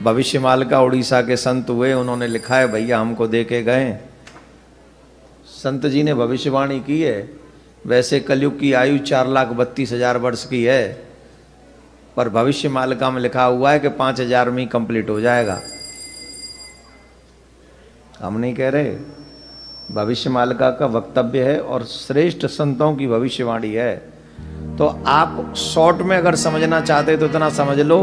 भविष्यमाल का उड़ीसा के संत हुए, उन्होंने लिखा है भैया हमको दे के गए। संत जी ने भविष्यवाणी की है। वैसे कलयुग की आयु 4,32,000 वर्ष की है, पर भविष्यमालिका में लिखा हुआ है कि 5,000 में ही कंप्लीट हो जाएगा। हम नहीं कह रहे, भविष्यमालिका का वक्तव्य है और श्रेष्ठ संतों की भविष्यवाणी है। तो आप शॉर्ट में अगर समझना चाहते तो इतना समझ लो,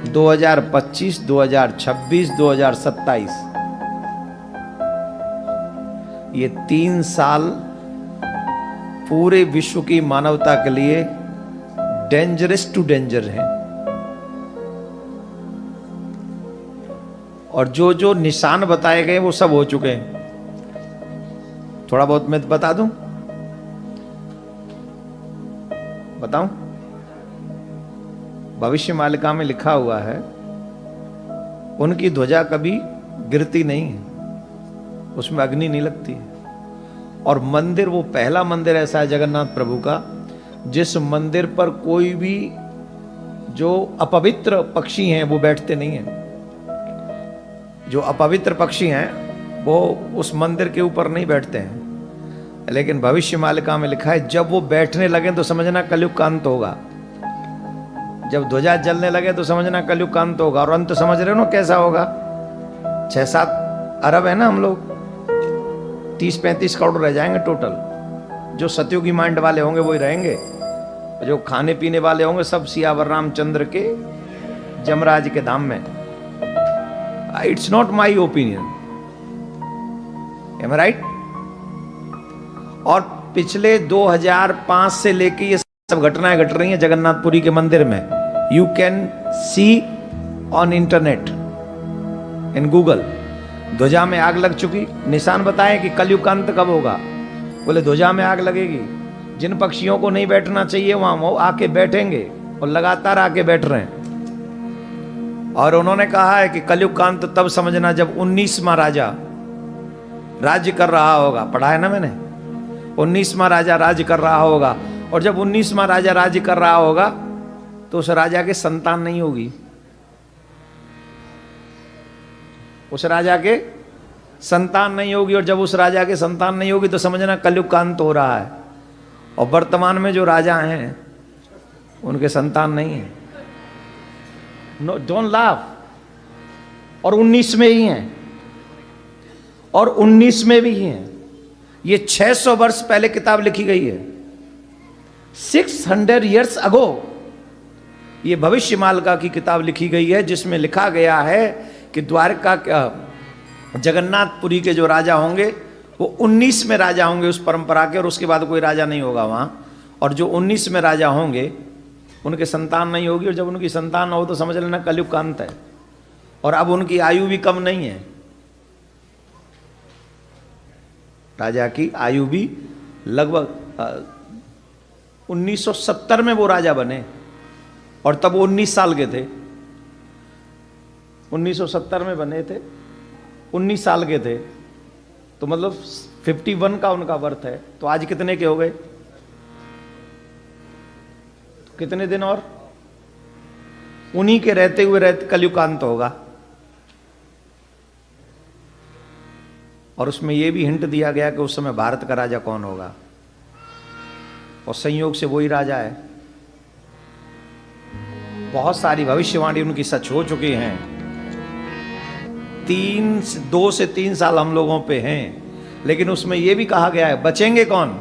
2025, 2026, 2027 ये 3 साल पूरे विश्व की मानवता के लिए डेंजरस टू डेंजर हैं। और जो जो निशान बताए गए वो सब हो चुके हैं। थोड़ा बहुत मैं बता दूं, बताऊं? भविष्यमालिका में लिखा हुआ है उनकी ध्वजा कभी गिरती नहीं है, उसमें अग्नि नहीं लगती है। और मंदिर, वो पहला मंदिर ऐसा है जगन्नाथ प्रभु का जिस मंदिर पर कोई भी जो अपवित्र पक्षी हैं वो बैठते नहीं हैं। जो अपवित्र पक्षी हैं वो उस मंदिर के ऊपर नहीं बैठते हैं। लेकिन भविष्यमालिका में लिखा है जब वो बैठने लगे तो समझना कलयुग का अंत होगा। जब ध्वजा जलने लगे तो समझना कलयुग का अंत होगा। और अंत समझ रहे हो ना कैसा होगा? 6-7 अरब है ना हम लोग, 30-35 करोड़ रह जाएंगे टोटल। जो सतयुगी माइंड वाले होंगे वही रहेंगे, जो खाने पीने वाले होंगे सब सियावर रामचंद्र के जमराज के धाम में। It's not my opinion, am I right? और पिछले 2005 से लेके ये सब घटनाएं घट रही हैं जगन्नाथपुरी के मंदिर में। You can see on internet, in Google. ध्वजा में आग लग चुकी, निशान बताएं कि कलयुग का अंत कब होगा। बोले ध्वजा में आग लगेगी, जिन पक्षियों को नहीं बैठना चाहिए वहां वो आके बैठेंगे और लगातार आके बैठ रहे हैं। और उन्होंने कहा है कि कलयुग का अंत तब समझना जब 19वां राजा राज्य कर रहा होगा। पढ़ा है ना मैंने, 19वां राजा राज्य कर रहा होगा। और जब 19वां राजा राज्य कर रहा होगा तो उस राजा के संतान नहीं होगी। उस राजा के संतान नहीं होगी। और जब उस राजा के संतान नहीं होगी तो समझना कलयुग का अंत हो रहा है। और वर्तमान में जो राजा हैं उनके संतान नहीं है। No, don't laugh. और 19 में ही हैं, और 19 में भी हैं। ये 600 वर्ष पहले किताब लिखी गई है, 600 years ago ये भविष्यमालिका की किताब लिखी गई है, जिसमें लिखा गया है कि द्वारका जगन्नाथपुरी के जो राजा होंगे वो 19 में राजा होंगे उस परंपरा के, और उसके बाद कोई राजा नहीं होगा वहां। और जो 19 में राजा होंगे उनके संतान नहीं होगी। और जब उनकी संतान हो तो समझ लेना कलयुग का अंत है। और अब उनकी आयु भी कम नहीं है, राजा की आयु भी लगभग 1970 में वो राजा बने और तब वो 19 साल के थे। 1970 में बने थे, 19 साल के थे, तो मतलब 51 का उनका बर्थ है। तो आज कितने के हो गए? तो कितने दिन और उन्हीं के रहते हुए कलयुग का अंत होगा। और उसमें यह भी हिंट दिया गया कि उस समय भारत का राजा कौन होगा, और संयोग से वही राजा है। बहुत सारी भविष्यवाणी उनकी सच हो चुकी हैं। 2 से 3 साल हम लोगों पे हैं, लेकिन उसमें यह भी कहा गया है बचेंगे कौन?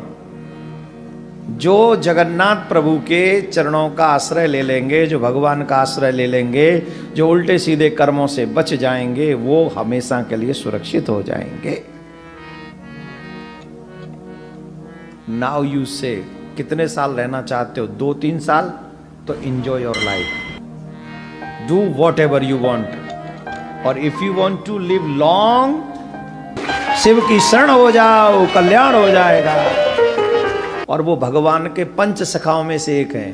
जो जगन्नाथ प्रभु के चरणों का आश्रय ले लेंगे, जो भगवान का आश्रय ले लेंगे, जो उल्टे सीधे कर्मों से बच जाएंगे, वो हमेशा के लिए सुरक्षित हो जाएंगे। नाउ यू से कितने साल रहना चाहते हो? 2-3 साल? तो enjoy your life, do whatever you want. और if you want to live long, Shiva की शरण हो जाओ, कल्याण हो जाएगा। और वो भगवान के 5 सखाओं में से एक हैं,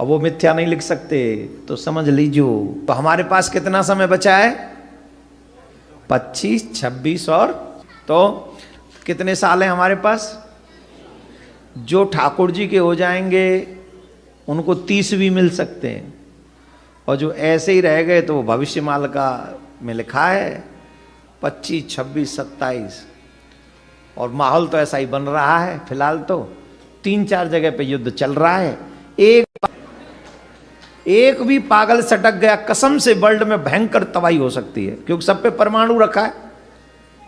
और वो मिथ्या नहीं लिख सकते, तो समझ लीजिए। तो हमारे पास कितना समय बचा है? 25, 26 और तो कितने साल हैं हमारे पास? जो ठाकुर जी के हो जाएंगे उनको 30 भी मिल सकते हैं, और जो ऐसे ही रह गए तो वो भविष्यमाल का में लिखा है 25, 26, 27। और माहौल तो ऐसा ही बन रहा है फिलहाल। तो 3-4 जगह पे युद्ध चल रहा है। एक भी पागल सटक गया, कसम से वर्ल्ड में भयंकर तबाही हो सकती है, क्योंकि सब पे परमाणु रखा है।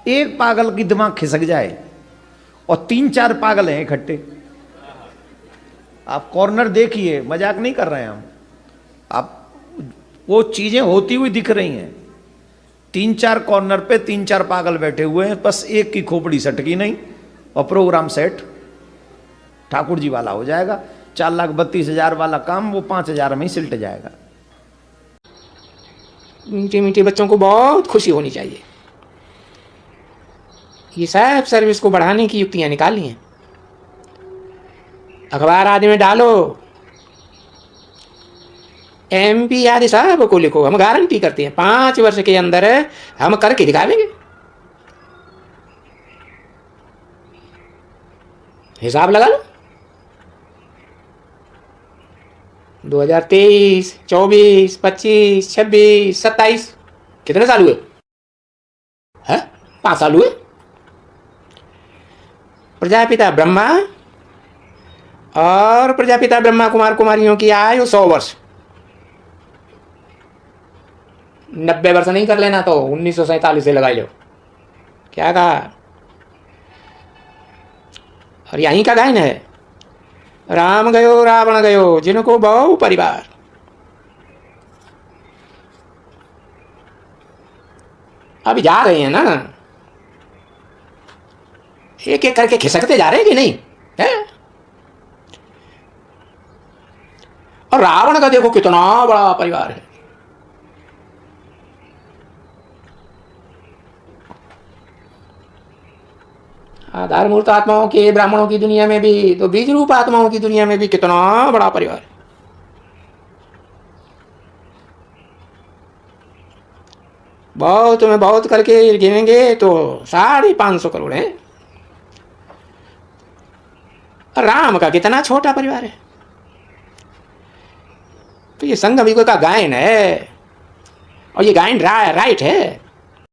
एक पागल की दिमाग खिसक जाए और 3-4 पागल हैं इकट्ठे। आप कॉर्नर देखिए, मजाक नहीं कर रहे हैं हम। आप वो चीजें होती हुई दिख रही हैं। 3-4 कॉर्नर पे 3-4 पागल बैठे हुए हैं, बस एक की खोपड़ी सटकी नहीं और प्रोग्राम सेट ठाकुर जी वाला हो जाएगा। 4,32,000 वाला काम वो 5,000 में ही सिलट जाएगा। मीठे मीठे बच्चों को बहुत खुशी होनी चाहिए। ये सब सर्विस को बढ़ाने की युक्तियां निकाली हैं। अखबार आदि में डालो, MP आदि सब को लिखो, हम गारंटी करते हैं 5 वर्ष के अंदर हम करके दिखावेंगे। हिसाब लगा लो, 2023, 24, 25, 26, 27 कितने साल हुए हैं? 5 साल हुए। प्रजापिता ब्रह्मा और प्रजापिता ब्रह्मा कुमार कुमारियों की आयु 100 वर्ष। 90 वर्ष नहीं कर लेना तो 1947 से लगाई लो। क्या कहा? और यहीं का गायन है, राम गयो रावण गयो जिनको बहु परिवार। अभी जा रहे हैं ना, एक एक करके खिसकते जा रहे हैं कि नहीं है? और रावण का देखो कितना बड़ा परिवार है। आधार मूर्त आत्माओं के ब्राह्मणों की दुनिया में भी, तो बीज रूप आत्माओं की दुनिया में भी कितना बड़ा परिवार है। बहुत में बहुत करके गिनेंगे तो 550 करोड़ है। राम का कितना छोटा परिवार है। तो ये संगम युग का गायन है, और ये गायन राइट है।